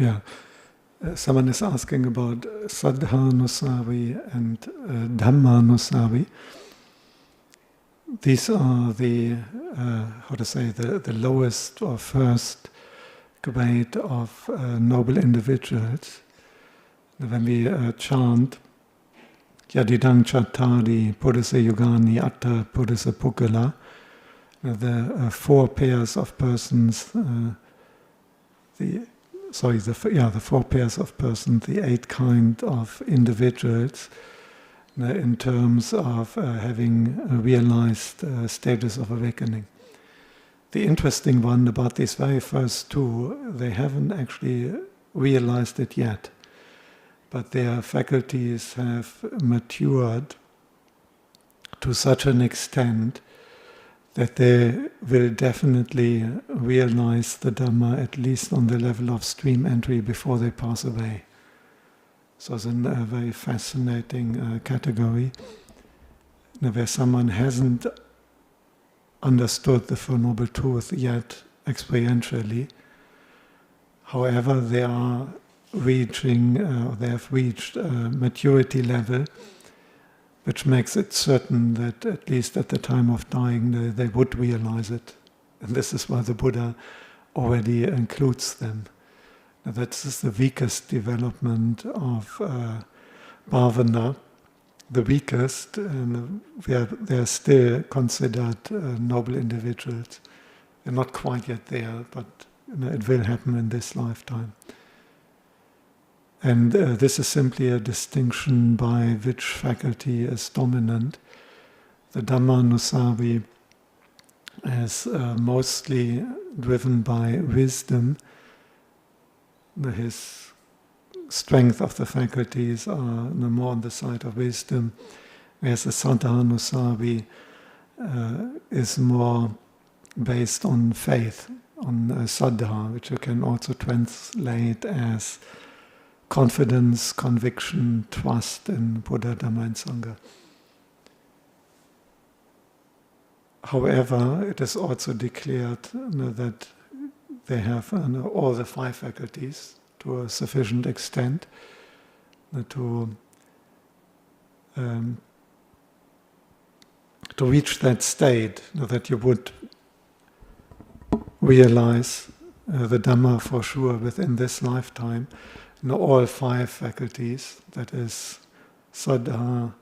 Yeah. Someone is asking about Saddhānusari and Dhammanusari. These are the lowest or first grade of noble individuals. When we chant Yadidang Chattari Purisa Yugani Atta Purisa Pukala, the four pairs of persons, the four pairs of persons, the eight kind of individuals, in terms of having realized stages of awakening. The interesting one about these very first two, they haven't actually realized it yet, but their faculties have matured to such an extent that they will definitely realize the Dhamma, at least on the level of stream entry, before they pass away. So it's a very fascinating category where someone hasn't understood the Four Noble Truths yet experientially. However, they are reaching, they have reached a maturity level which makes it certain that at least at the time of dying they would realize it. And this is why the Buddha already includes them. Now, that's the weakest development of bhavana, the weakest, and they are still considered noble individuals. They're not quite yet there, but it will happen in this lifetime. And this is simply a distinction by which faculty is dominant. The Dhammanusari is mostly driven by wisdom. His strength of the faculties are more on the side of wisdom, whereas the Saddhānusari is more based on faith, on Saddhā, which you can also translate as confidence, conviction, trust in Buddha, Dhamma and Sangha. However, it is also declared that they have all the five faculties to a sufficient extent to reach that state that you would realize the Dhamma for sure within this lifetime. All five faculties, that is Saddhā,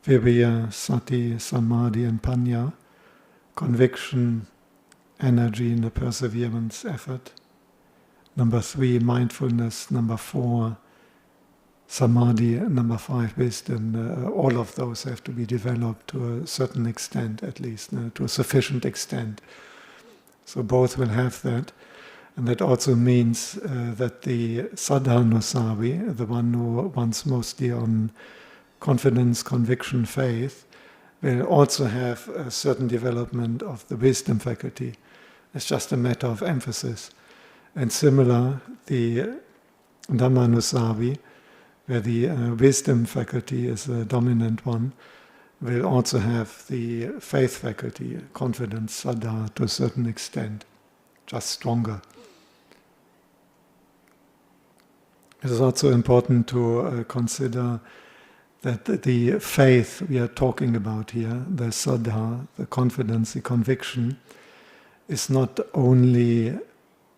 viriya, sati, samādhi and Paññā, conviction, energy, and perseverance, effort. Number 3, mindfulness. Number 4, samādhi. Number 5, wisdom. All of those have to be developed to a certain extent, at least, to a sufficient extent. So both will have that. And that also means that the Saddhānusari, the one who runs mostly on confidence, conviction, faith, will also have a certain development of the wisdom faculty. It's just a matter of emphasis. And similar, the Dhammanusari, where the wisdom faculty is the dominant one, will also have the faith faculty, confidence, saddha, to a certain extent, just stronger. It is also important to consider that the faith we are talking about here, the saddha, the confidence, the conviction, is not only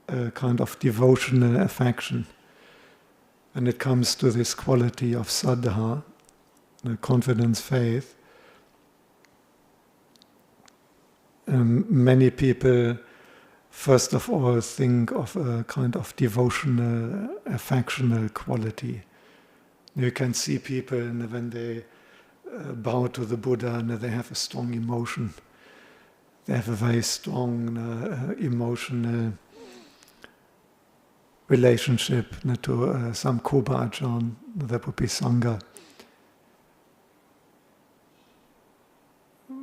a kind of devotional affection. When it comes to this quality of saddha, the confidence, faith, many people first of all think of a kind of devotional, affectional quality. You can see people when they bow to the Buddha and they have a strong emotion. They have a very strong emotional relationship to some Kuba Ajahn, that would be Sangha.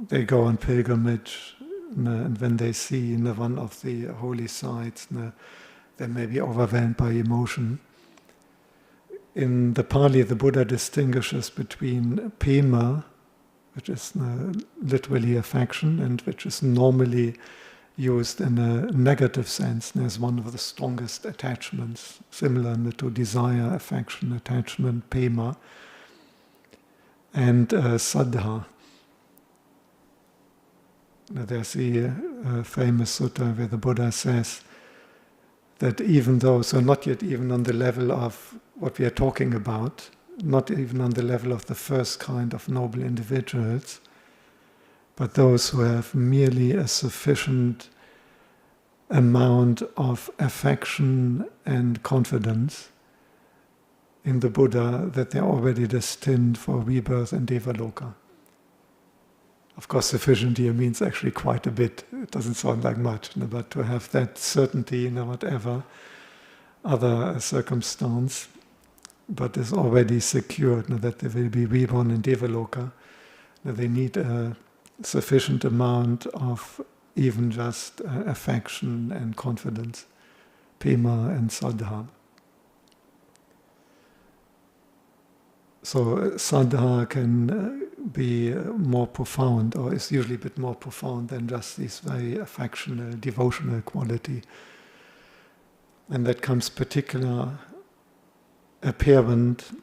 They go on pilgrimage, and when they see one of the holy sites, they may be overwhelmed by emotion. In the Pali, the Buddha distinguishes between prema, which is literally affection, and which is normally used in a negative sense as one of the strongest attachments, similar to desire, affection, attachment, paññā, and Saddhā. Now, there's the famous sutta where the Buddha says that even though, so not yet even on the level of what we are talking about, not even on the level of the first kind of noble individuals, but those who have merely a sufficient amount of affection and confidence in the Buddha that they're already destined for rebirth in Devaloka. Of course, sufficient here means actually quite a bit. It doesn't sound like much, but to have that certainty in whatever other circumstance, but is already secured that they will be reborn in Devaloka, that they need a sufficient amount of even just affection and confidence, paññā and Saddhā. So Saddhā can be more profound, or is usually a bit more profound than just this very affectional, devotional quality. And that comes particularly apparent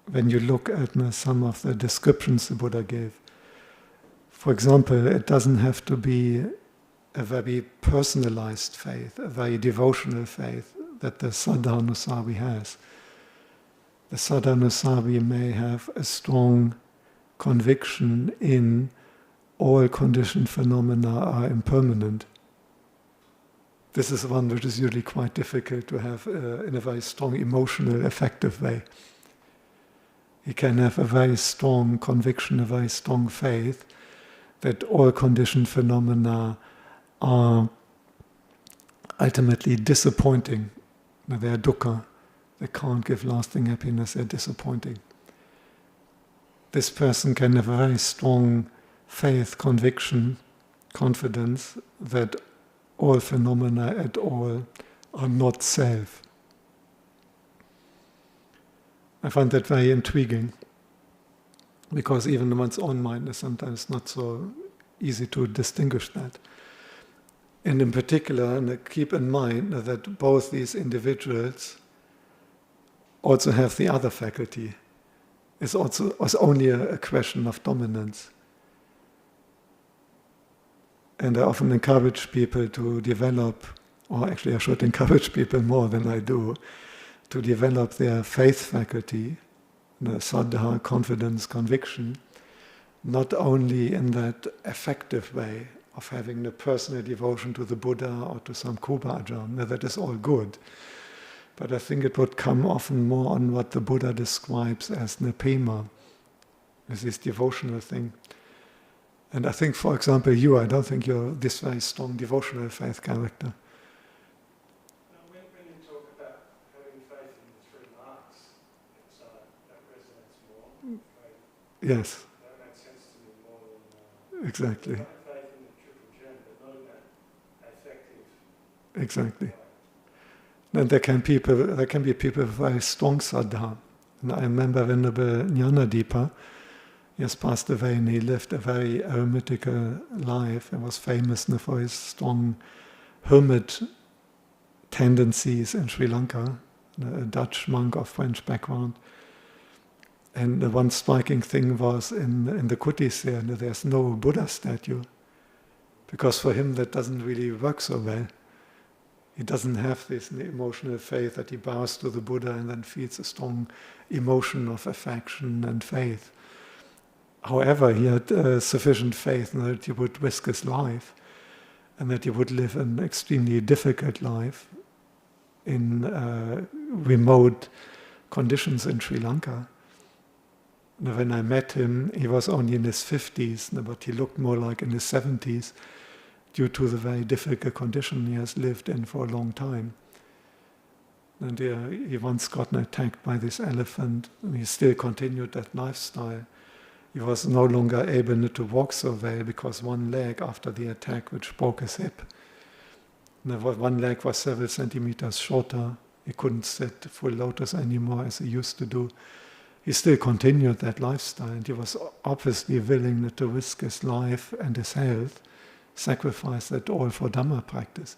when you look at some of the descriptions the Buddha gave. For example, it doesn't have to be a very personalized faith, a very devotional faith that the Saddhānusari has. The Saddhānusari may have a strong conviction in all conditioned phenomena are impermanent. This is one which is usually quite difficult to have in a very strong emotional, effective way. He can have a very strong conviction, a very strong faith that all conditioned phenomena are ultimately disappointing. They are dukkha. They can't give lasting happiness, they're disappointing. This person can have a very strong faith, conviction, confidence that all phenomena at all are not self. I find that very intriguing, because even in one's own mind is sometimes not so easy to distinguish that. And in particular, and keep in mind that both these individuals also have the other faculty. It's only a question of dominance. And I often encourage people to develop, or actually I should encourage people more than I do, to develop their faith faculty, the Saddhā, confidence, conviction, not only in that effective way of having the personal devotion to the Buddha or to some Krupa Ajahn, that is all good. But I think it would come often more on what the Buddha describes as paññā, as this devotional thing. And I think, for example, I don't think you're this very strong devotional faith character. When you talk about having faith in the three marks, that resonates more. Yes. That makes sense to me more than exactly. Faith in the triple gem, but not in that affective. Exactly. And there can be people with very strong Saddhā. And I remember Venerable Jnanadipa, he has passed away and he lived a very eremitical life and was famous for his strong hermit tendencies in Sri Lanka, a Dutch monk of French background. And the one striking thing was in the kutis there's no Buddha statue, because for him that doesn't really work so well. He doesn't have this emotional faith that he bows to the Buddha and then feels a strong emotion of affection and faith. However, he had sufficient faith that he would risk his life and that he would live an extremely difficult life in remote conditions in Sri Lanka. And when I met him, he was only in his 50s, but he looked more like in his 70s, due to the very difficult condition he has lived in for a long time. And he once got attacked by this elephant, and he still continued that lifestyle. He was no longer able to walk so well because one leg after the attack, which broke his hip, one leg was several centimeters shorter. He couldn't sit full lotus anymore as he used to do. He still continued that lifestyle, and he was obviously willing to risk his life and his health sacrifice that all for Dhamma practice.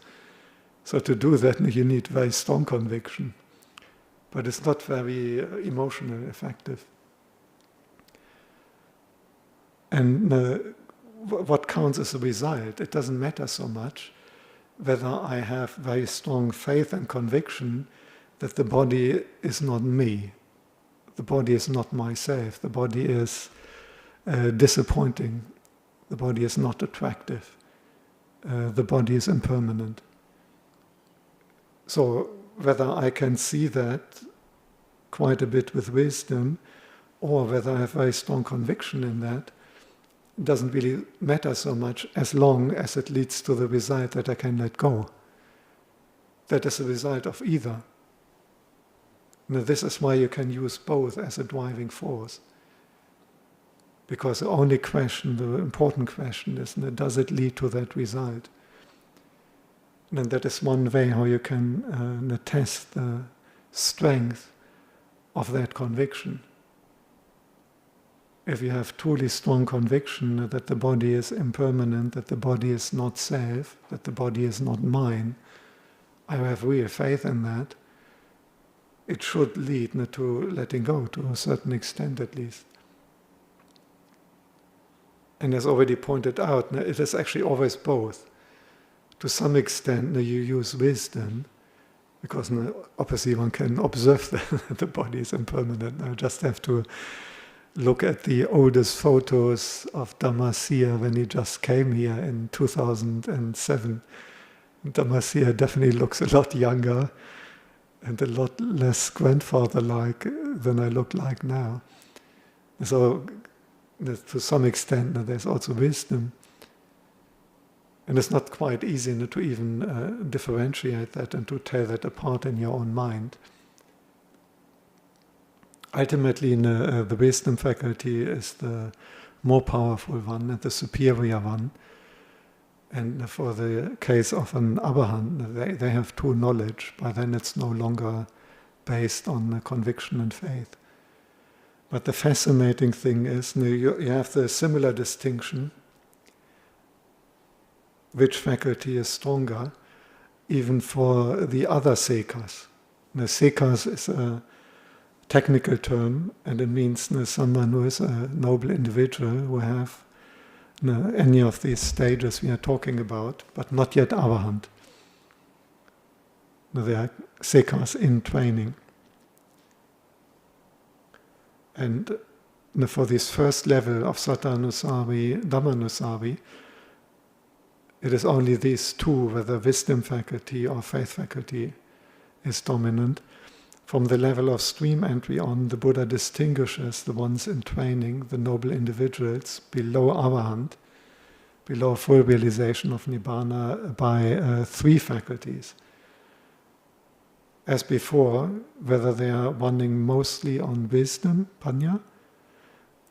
So to do that, you need very strong conviction. But it's not very emotionally effective. And what counts as a result, it doesn't matter so much whether I have very strong faith and conviction that the body is not me, the body is not myself, the body is disappointing, the body is not attractive, the body is impermanent. So whether I can see that quite a bit with wisdom, or whether I have very strong conviction in that, doesn't really matter so much as long as it leads to the result that I can let go. That is a result of either. Now, this is why you can use both as a driving force. Because the only question, the important question is, does it lead to that result? And that is one way how you can test the strength of that conviction. If you have truly strong conviction that the body is impermanent, that the body is not self, that the body is not mine, I have real faith in that, it should lead to letting go, to a certain extent at least. And as already pointed out, it is actually always both. To some extent, you use wisdom, because obviously one can observe that the body is impermanent. I just have to look at the oldest photos of Dhammasiha when he just came here in 2007. Dhammasiha definitely looks a lot younger and a lot less grandfather-like than I look like now. So, to some extent, there's also wisdom. And it's not quite easy to even differentiate that and to tell that apart in your own mind. Ultimately, the wisdom faculty is the more powerful one and the superior one. And for the case of an arahant, they have true knowledge. By then it's no longer based on conviction and faith. But the fascinating thing is, you have the similar distinction, which faculty is stronger, even for the other sekas. The sekas is a technical term, and it means someone who is a noble individual who have any of these stages we are talking about, but not yet arahant. They are sekas in training. And for this first level of Saddhānusari, Dhammanusari, it is only these two, whether wisdom faculty or faith faculty is dominant. From the level of stream entry on, the Buddha distinguishes the ones in training, the noble individuals, below arahant, below full realization of Nibbana, by three faculties. As before, whether they are running mostly on wisdom, Paññā,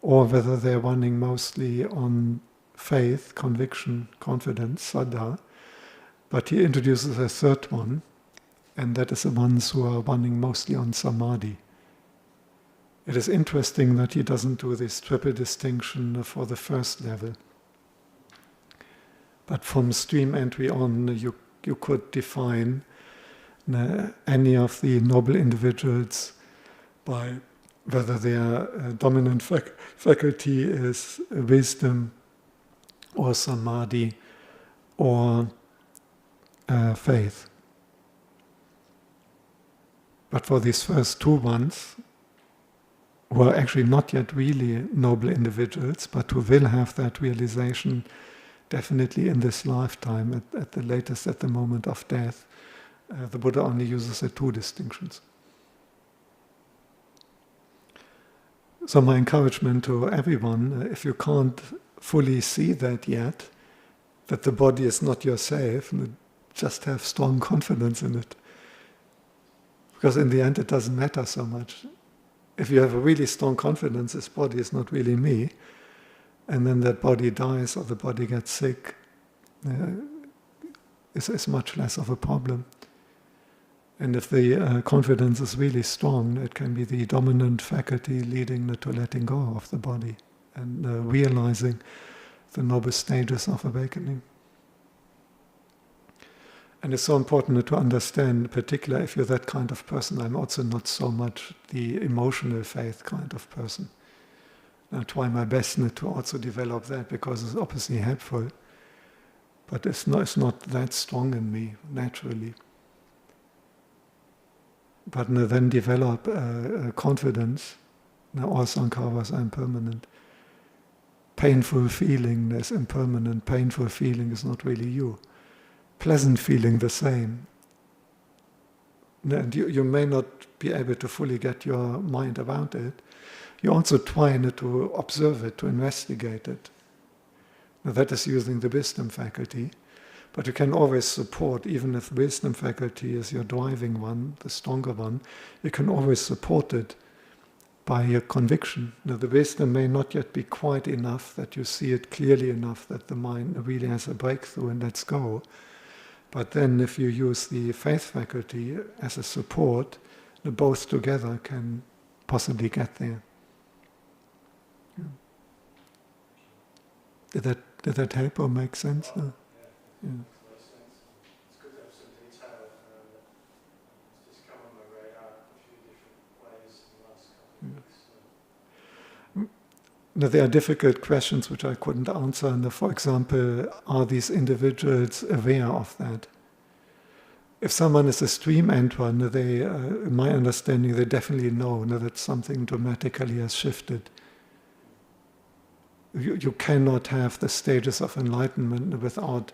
or whether they are running mostly on faith, conviction, confidence, Saddhā. But he introduces a third one, and that is the ones who are running mostly on samādhi. It is interesting that he doesn't do this triple distinction for the first level. But from stream entry on, you could define any of the noble individuals by whether their dominant faculty is wisdom or samādhi or faith. But for these first two ones, who are actually not yet really noble individuals, but who will have that realization definitely in this lifetime, at the latest at the moment of death, the Buddha only uses the two distinctions. So my encouragement to everyone, if you can't fully see that yet, that the body is not yourself, just have strong confidence in it. Because in the end it doesn't matter so much. If you have a really strong confidence, this body is not really me, and then that body dies or the body gets sick, it's much less of a problem. And if the confidence is really strong, it can be the dominant faculty leading to letting go of the body and realizing the noble stages of awakening. And it's so important to understand, particularly if you're that kind of person. I'm also not so much the emotional faith kind of person. I try my best not to also develop that, because it's obviously helpful. But it's not that strong in me, naturally. But then develop confidence. All sankharas are impermanent. Painful feeling is impermanent. Painful feeling is not really you. Pleasant feeling the same. And you may not be able to fully get your mind around it. You also try to observe it, to investigate it. Now that is using the wisdom faculty. But you can always support, even if wisdom faculty is your driving one, the stronger one, you can always support it by your conviction. Now the wisdom may not yet be quite enough, that you see it clearly enough that the mind really has a breakthrough and lets go. But then if you use the faith faculty as a support, both together can possibly get there. Did that help or make sense? Yeah. Yeah. It's good to have some detail. It's just come on my radar a few different ways in the last couple of weeks. Now, there are difficult questions which I couldn't answer. And for example, are these individuals aware of that? If someone is a stream enterer, they, in my understanding, they definitely know that something dramatically has shifted. You cannot have the stages of enlightenment without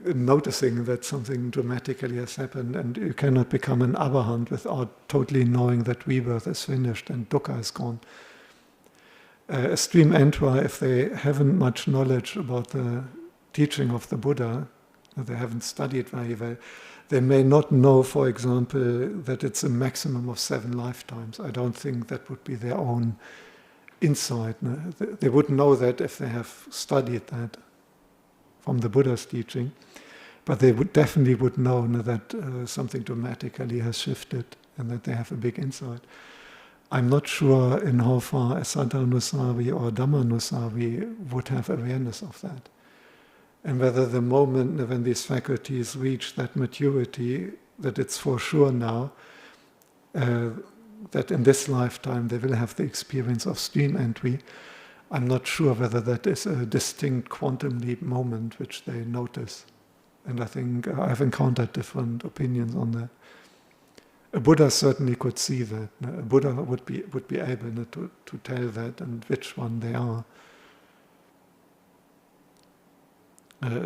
noticing that something dramatically has happened, and you cannot become an arahant without totally knowing that rebirth is finished and dukkha is gone. A stream enterer, if they haven't much knowledge about the teaching of the Buddha, they haven't studied very well, they may not know, for example, that it's a maximum of 7 lifetimes. I don't think that would be their own insight. They would know that if they have studied that from the Buddha's teaching, but they definitely would know that something dramatically has shifted and that they have a big insight. I'm not sure in how far a Saddhanusari or Dhammanusari would have awareness of that. And whether the moment when these faculties reach that maturity, that it's for sure now, that in this lifetime they will have the experience of stream entry, I'm not sure whether that is a distinct quantum leap moment which they notice. And I think I've encountered different opinions on that. A Buddha certainly could see that. A Buddha would be able to tell that and which one they are.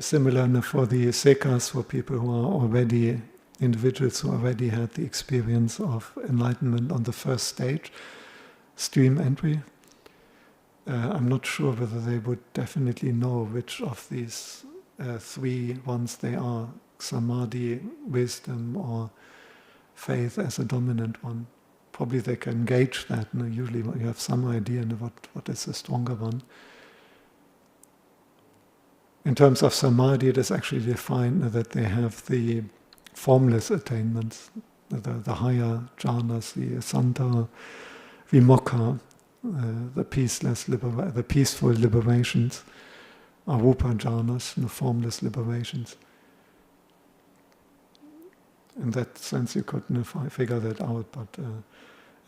Similar for the sekas, for people who are already individuals who already had the experience of enlightenment on the first stage, stream entry. I'm not sure whether they would definitely know which of these 3 ones they are, samādhi, wisdom, or faith as a dominant one. Probably they can gauge that. Usually you have some idea what is the stronger one. In terms of samādhi, it is actually defined that they have the formless attainments, the higher jhanas, the santa, vimokha, the peaceful liberations, arupa jhanas, the formless liberations. In that sense, you could figure that out, but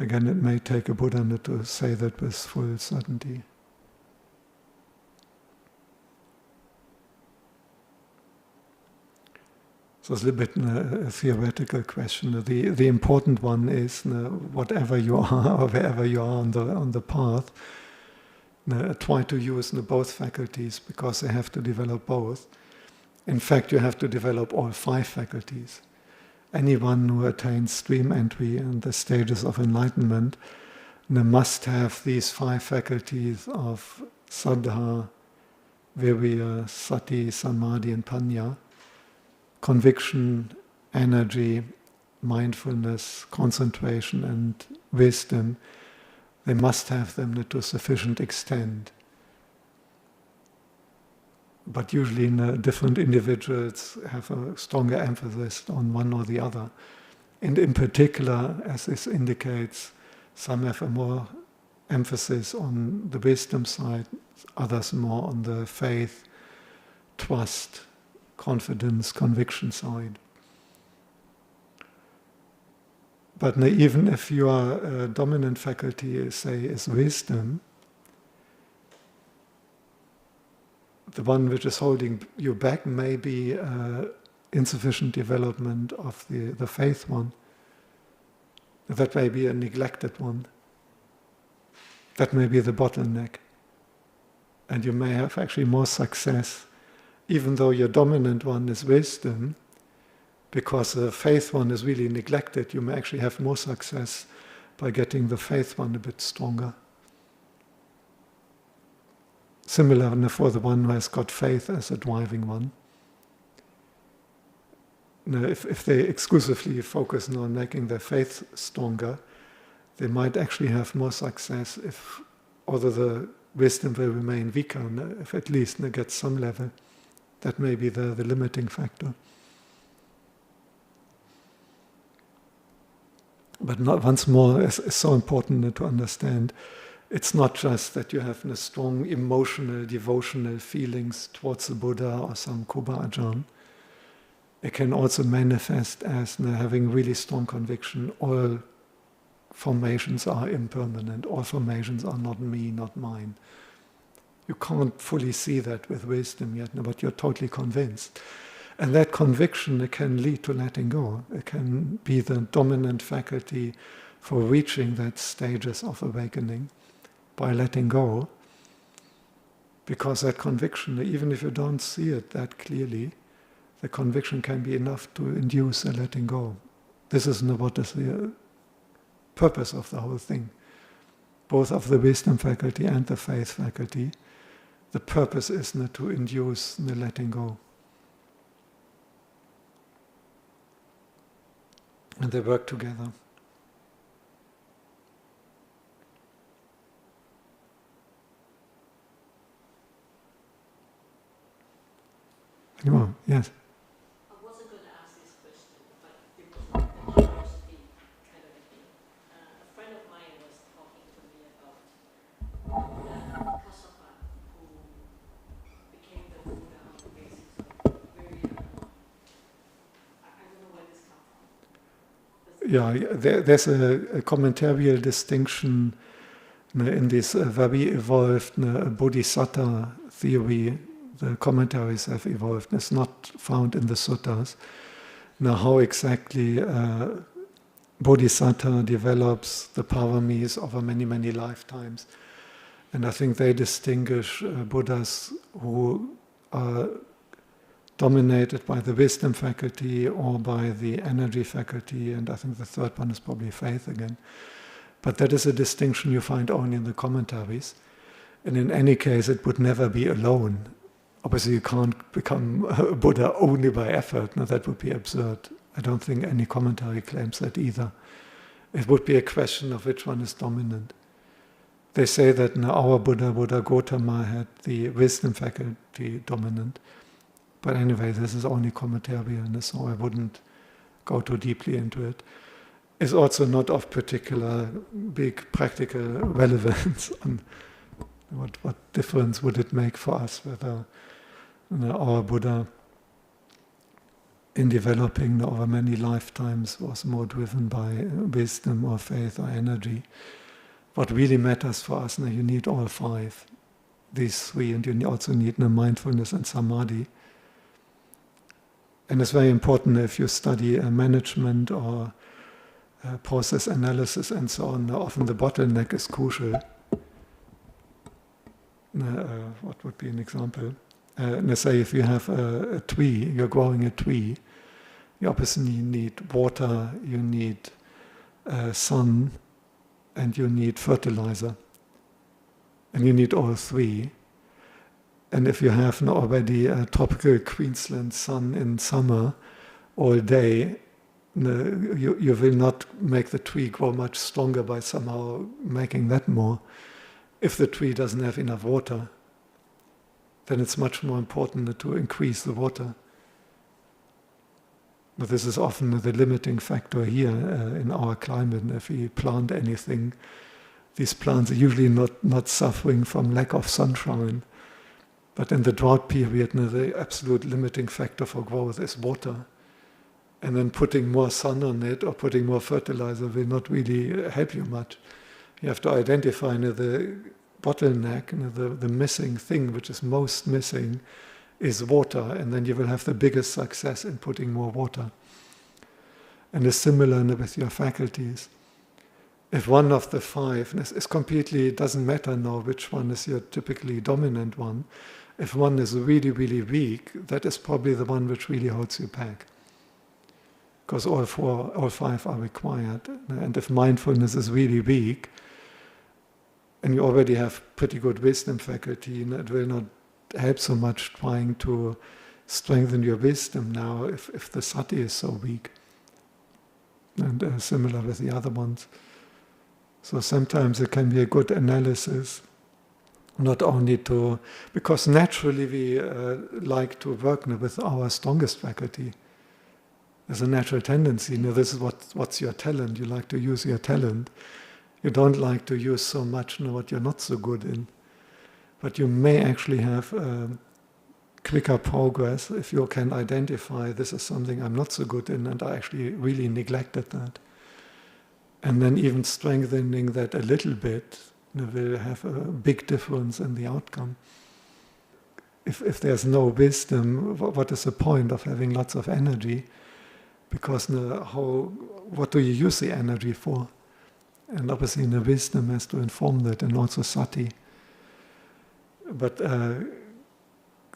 again, it may take a Buddha to say that with full certainty. So it's a little bit a theoretical question. The important one is whatever you are or wherever you are on the path, try to use both faculties, because they have to develop both. In fact, you have to develop all 5 faculties. Anyone who attains stream entry and the stages of enlightenment must have these 5 faculties of Saddhā, viriya, sati, samādhi, and Paññā. Conviction, energy, mindfulness, concentration, and wisdom, they must have them to a sufficient extent. But usually different individuals have a stronger emphasis on one or the other. And in particular, as this indicates, some have a more emphasis on the wisdom side, others more on the faith, trust, confidence, conviction side. But even if your dominant faculty, say, is wisdom, the one which is holding you back may be insufficient development of the faith one. That may be a neglected one. That may be the bottleneck. And you may have actually more success, even though your dominant one is wisdom, because the faith one is really neglected. You may actually have more success by getting the faith one a bit stronger. Similar for the one who has got faith as a driving one. Now, if they exclusively focus on making their faith stronger, they might actually have more success although the wisdom will remain weaker, if at least they get some level. That may be the limiting factor. But once more, it's so important to understand, it's not just that you have strong emotional, devotional feelings towards the Buddha or some Kuba Ajahn. It can also manifest as having really strong conviction. All formations are impermanent. All formations are not me, not mine. You can't fully see that with wisdom yet, but you're totally convinced. And that conviction, it can lead to letting go. It can be the dominant faculty for reaching that stages of awakening by letting go. Because that conviction, even if you don't see it that clearly, the conviction can be enough to induce a letting go. This is what is the purpose of the whole thing. Both of the wisdom faculty and the faith faculty, the purpose is to induce the letting go. And they work together. Anyone? Yes. I wasn't going to ask this question, but it was a curiosity kind of a thing. A friend of mine was talking to me about Kassapa, who became the Buddha on the basis of viriya. I don't know where this comes from. There's a commentarial distinction in this very evolved bodhisattva theory. The commentaries have evolved. It's not found in the suttas. Now, how exactly bodhisattva develops the paramis over many, many lifetimes. And I think they distinguish Buddhas who are dominated by the wisdom faculty or by the energy faculty, and I think the third one is probably faith again. But that is a distinction you find only in the commentaries. And in any case, it would never be alone. Obviously, you can't become a Buddha only by effort. No, that would be absurd. I don't think any commentary claims that either. It would be a question of which one is dominant. They say that our Buddha Gautama, had the wisdom faculty dominant. But anyway, this is only commentary, and so I wouldn't go too deeply into it. It's also not of particular big practical relevance on what difference would it make for us whether our Buddha, in developing over many lifetimes, was more driven by wisdom or faith or energy. What really matters for us, you need all five, these three, and you also need mindfulness and samādhi. And it's very important if you study management or process analysis and so on. Often the bottleneck is crucial. What would be an example? Let's say if you have a tree, you're growing a tree, you obviously need water, you need sun, and you need fertilizer. And you need all three. And if you have already a tropical Queensland sun in summer all day, you will not make the tree grow much stronger by somehow making that more. If the tree doesn't have enough water, then it's much more important to increase the water. But this is often the limiting factor here in our climate. If we plant anything, these plants are usually not suffering from lack of sunshine. But in the drought period, the absolute limiting factor for growth is water. And then putting more sun on it or putting more fertilizer will not really help you much. You have to identify the bottleneck, the missing thing which is most missing is water, and then you will have the biggest success in putting more water. And it's similar with your faculties. If one of the five is completely, it doesn't matter now which one is your typically dominant one, if one is really, really weak, that is probably the one which really holds you back. Because all five are required. And if mindfulness is really weak, and you already have pretty good wisdom faculty, it will not help so much trying to strengthen your wisdom now if the sati is so weak. And similar with the other ones. So sometimes it can be a good analysis, not only because naturally we like to work with our strongest faculty. There's a natural tendency, this is what's your talent, you like to use your talent. You don't like to use so much what you're not so good in. But you may actually have quicker progress if you can identify this is something I'm not so good in and I actually really neglected that. And then even strengthening that a little bit will have a big difference in the outcome. If there's no wisdom, what is the point of having lots of energy? Because what do you use the energy for? And obviously the wisdom has to inform that, and also sati. But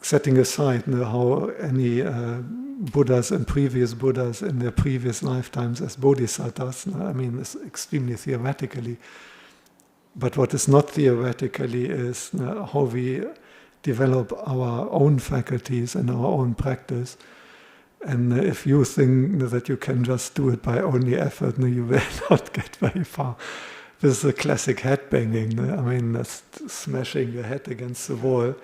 setting aside how any Buddhas and previous Buddhas in their previous lifetimes as bodhisattvas, it's extremely theoretically. But what is not theoretically is how we develop our own faculties and our own practice. And if you think that you can just do it by only effort, you will not get very far. This is a classic head banging. That's smashing your head against the wall.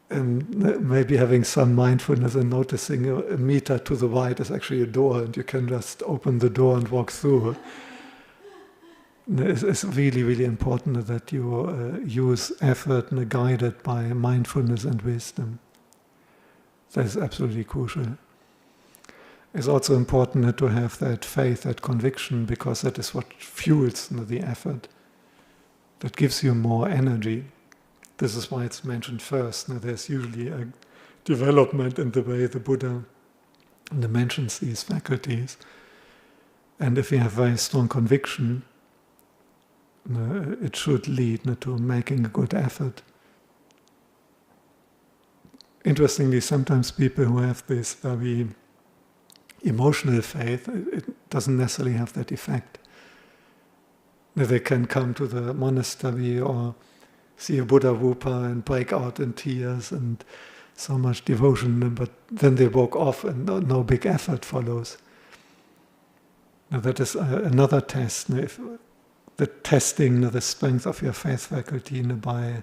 And maybe having some mindfulness and noticing a meter to the right is actually a door, and you can just open the door and walk through. It's really, really important that you use effort guided by mindfulness and wisdom. That is absolutely crucial. It's also important to have that faith, that conviction, because that is what fuels the effort. That gives you more energy. This is why it's mentioned first. There's usually a development in the way the Buddha mentions these faculties. And if you have very strong conviction, it should lead to making a good effort. Interestingly, sometimes people who have this very emotional faith, it doesn't necessarily have that effect. They can come to the monastery or see a Buddha Rupa and break out in tears and so much devotion, but then they walk off and no big effort follows. Now that is another test. If the testing the strength of your faith faculty by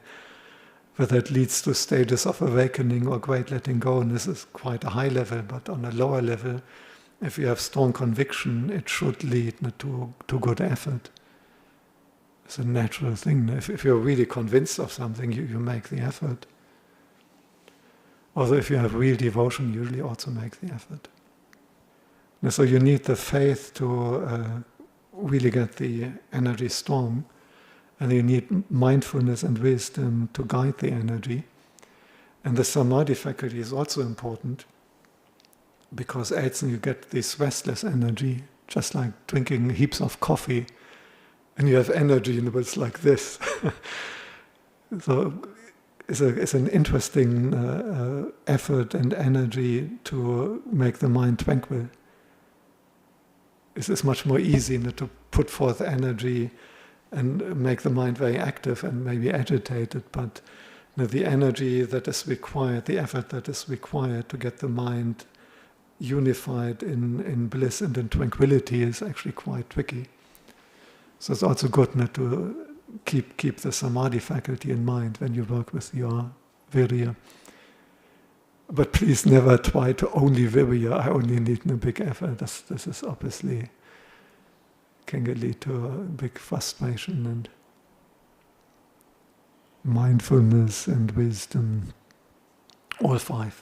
whether it leads to stages of awakening or great letting go, and this is quite a high level, but on a lower level, if you have strong conviction, it should lead to good effort. It's a natural thing. If you're really convinced of something, you make the effort. Although if you have real devotion, you usually also make the effort. And so you need the faith to really get the energy strong. And you need mindfulness and wisdom to guide the energy. And the samadhi faculty is also important, because else you get this restless energy, just like drinking heaps of coffee, and you have energy, but it's like this. So it's an interesting effort and energy to make the mind tranquil. It's much more easy to put forth energy and make the mind very active and maybe agitated, but the energy that is required, the effort that is required to get the mind unified in bliss and in tranquility is actually quite tricky. So it's also good to keep the samadhi faculty in mind when you work with your viriya. But please never try to only viriya, I only need a big effort. This is obviously can lead to a big frustration, and mindfulness and wisdom, all five.